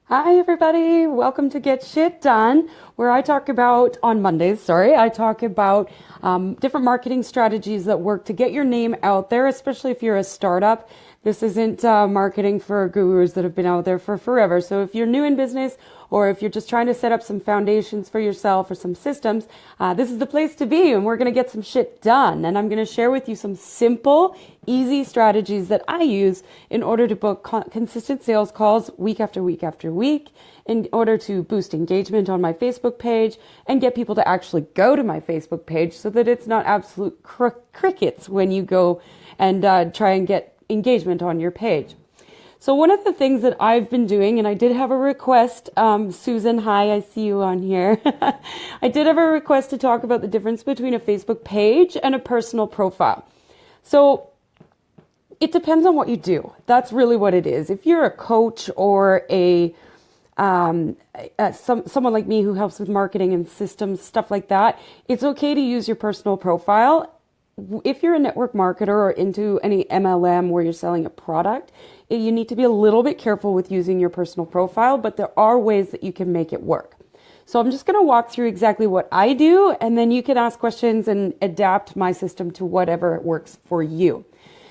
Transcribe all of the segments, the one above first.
Hi, everybody. Welcome to Get Shit Done, where I talk about, on Mondays, sorry, I talk about different marketing strategies that work to get your name out there, especially if you're a startup. This isn't marketing for gurus that have been out there for forever. So if you're new in business or if you're just trying to set up some foundations for yourself or some systems, this is the place to be, and we're going to get some shit done. And I'm going to share with you some simple, easy strategies that I use in order to book consistent sales calls week after week after week, in order to boost engagement on my Facebook page and get people to actually go to my Facebook page so that it's not absolute crickets when you go and try and get engagement on your page. So one of the things that I've been doing, and I did have a request, Susan, hi, I see you on here. I did have a request to talk about the difference between a Facebook page and a personal profile. So it depends on what you do. That's really what it is. If you're a coach or someone like me who helps with marketing and systems, stuff like that, it's okay to use your personal profile. If you're a network marketer or into any MLM where you're selling a product, you need to be a little bit careful with using your personal profile, but there are ways that you can make it work. So I'm just going to walk through exactly what I do, and then you can ask questions and adapt my system to whatever works for you.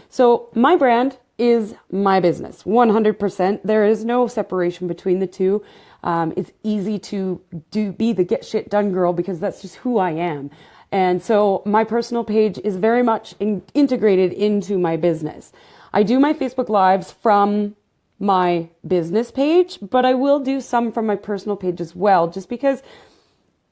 So my brand is my business, 100%. There is no separation between the two. It's easy to be the get shit done girl because that's just who I am. And so my personal page is very much integrated into my business. I do my Facebook Lives from my business page, but I will do some from my personal page as well, just because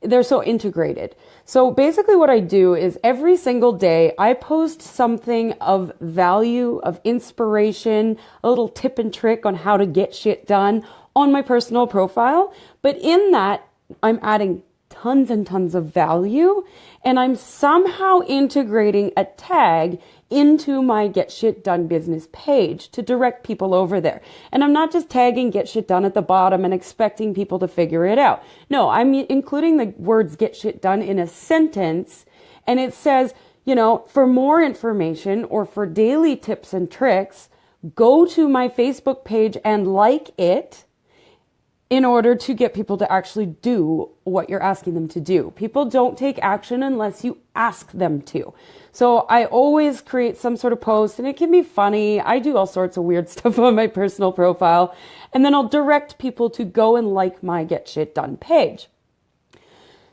they're so integrated. So basically what I do is every single day I post something of value, of inspiration, a little tip and trick on how to get shit done on my personal profile. But in that, I'm adding tons and tons of value, and I'm somehow integrating a tag into my Get Shit Done business page to direct people over there. And I'm not just tagging Get Shit Done at the bottom and expecting people to figure it out. No, I'm including the words Get Shit Done in a sentence, and it says, for more information or for daily tips and tricks, go to my Facebook page and like it, in order to get people to actually do what you're asking them to do. People don't take action unless you ask them to. So I always create some sort of post, and it can be funny. I do all sorts of weird stuff on my personal profile, and then I'll direct people to go and like my Get Shit Done page.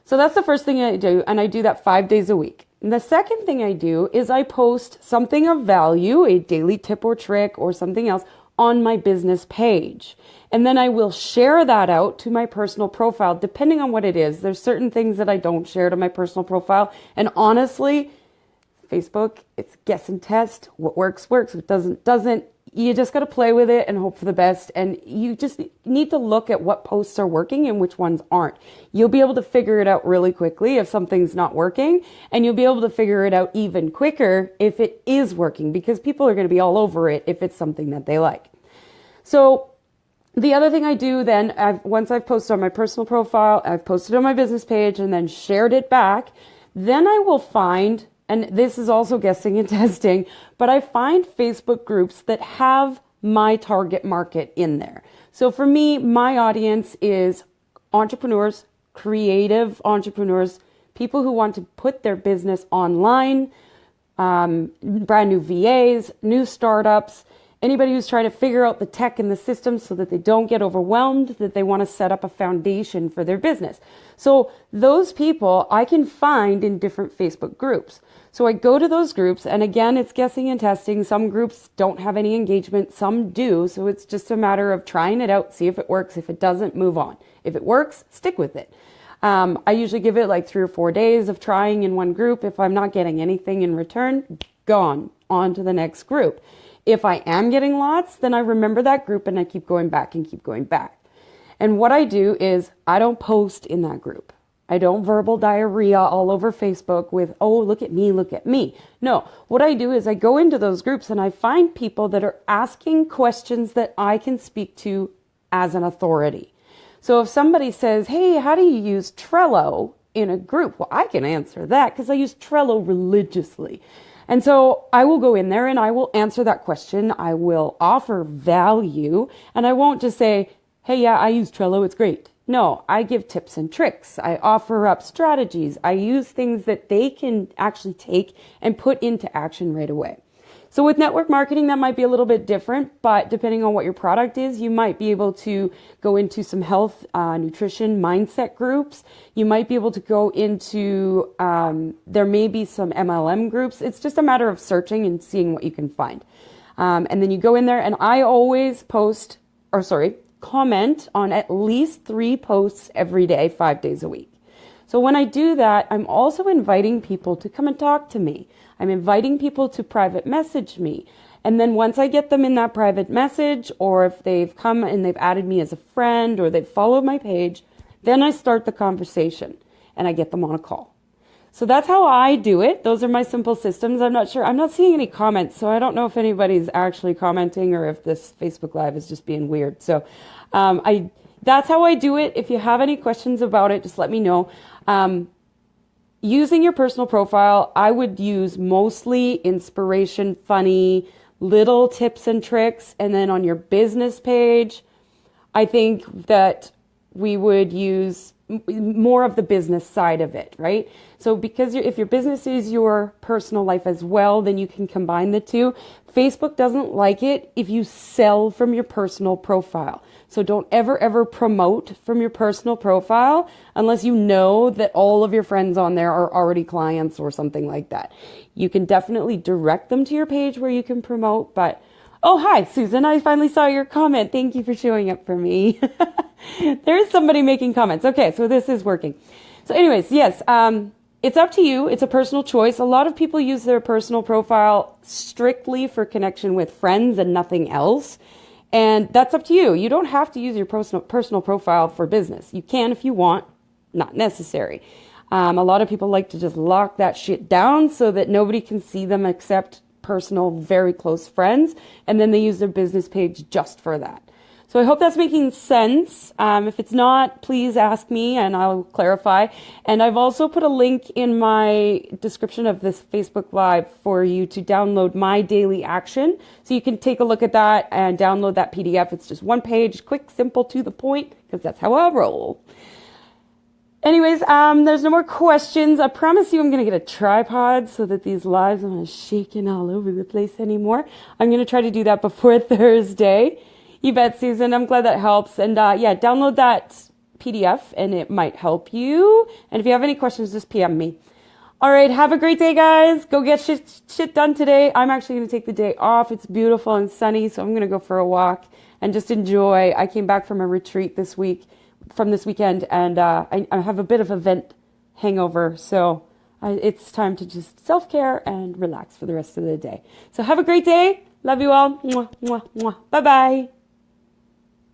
So that's the first thing I do, and I do that 5 days a week. And the second thing I do is I post something of value, a daily tip or trick or something else, on my business page. And then I will share that out to my personal profile, depending on what it is. There's certain things that I don't share to my personal profile. And honestly, Facebook, it's guess and test. What works, works. What doesn't. You just got to play with it and hope for the best. And you just need to look at what posts are working and which ones aren't. You'll be able to figure it out really quickly if something's not working. And you'll be able to figure it out even quicker if it is working, because people are going to be all over it if it's something that they like. So the other thing I do then, once I've posted on my personal profile, I've posted on my business page and then shared it back, then I will find, and this is also guessing and testing, but I find Facebook groups that have my target market in there. So for me, my audience is entrepreneurs, creative entrepreneurs, people who want to put their business online, brand new VAs, new startups, anybody who's trying to figure out the tech and the system so that they don't get overwhelmed, that they want to set up a foundation for their business. So those people I can find in different Facebook groups. So I go to those groups, and again, it's guessing and testing. Some groups don't have any engagement, some do. So it's just a matter of trying it out, see if it works. If it doesn't, move on. If it works, stick with it. I usually give it like 3 or 4 days of trying in one group. If I'm not getting anything in return, gone, on to the next group. If I am getting lots, then I remember that group and I keep going back and keep going back. And what I do is I don't post in that group. I don't verbal diarrhea all over Facebook with, oh, look at me, look at me. No, what I do is I go into those groups and I find people that are asking questions that I can speak to as an authority. So if somebody says, hey, how do you use Trello in a group? Well, I can answer that because I use Trello religiously. And so I will go in there and I will answer that question. I will offer value, and I won't just say, hey, yeah, I use Trello, it's great. No, I give tips and tricks. I offer up strategies. I use things that they can actually take and put into action right away. So with network marketing, that might be a little bit different, but depending on what your product is, you might be able to go into some health, nutrition, mindset groups. You might be able to go into, there may be some MLM groups. It's just a matter of searching and seeing what you can find. And then you go in there, and I always comment on at least 3 posts every day, 5 days a week. So when I do that, I'm also inviting people to come and talk to me. I'm inviting people to private message me. And then once I get them in that private message, or if they've come and they've added me as a friend or they've followed my page, then I start the conversation and I get them on a call. So that's how I do it. Those are my simple systems. I'm not sure. I'm not seeing any comments, so I don't know if anybody's actually commenting or if this Facebook Live is just being weird. So that's how I do it. If you have any questions about it, just let me know. Using your personal profile, I would use mostly inspiration, funny, little tips and tricks. And then on your business page, I think that we would use more of the business side of it, right? So because if your business is your personal life as well, then you can combine the two. Facebook doesn't like it if you sell from your personal profile. So don't ever promote from your personal profile unless you know that all of your friends on there are already clients or something like that. You can definitely direct them to your page where you can promote, but oh, hi, Susan. I finally saw your comment. Thank you for showing up for me. There is somebody making comments. Okay, so this is working. So anyways, yes, it's up to you. It's a personal choice. A lot of people use their personal profile strictly for connection with friends and nothing else. And that's up to you. You don't have to use your personal profile for business. You can if you want, not necessary. A lot of people like to just lock that shit down so that nobody can see them except personal, very close friends. And then they use their business page just for that. So I hope that's making sense. If it's not, please ask me and I'll clarify. And I've also put a link in my description of this Facebook Live for you to download my daily action. So you can take a look at that and download that PDF. It's just one page, quick, simple, to the point, because that's how I roll. Anyways, there's no more questions. I promise you I'm going to get a tripod so that these lives aren't shaking all over the place anymore. I'm going to try to do that before Thursday. You bet, Susan. I'm glad that helps. And yeah, download that PDF and it might help you. And if you have any questions, just PM me. All right, have a great day, guys. Go get shit done today. I'm actually going to take the day off. It's beautiful and sunny, so I'm going to go for a walk and just enjoy. I came back from a retreat this weekend, and I have a bit of event hangover, so it's time to just self-care and relax for the rest of the day. So have a great day. Love you all. Mwah, mwah, mwah. Bye-bye.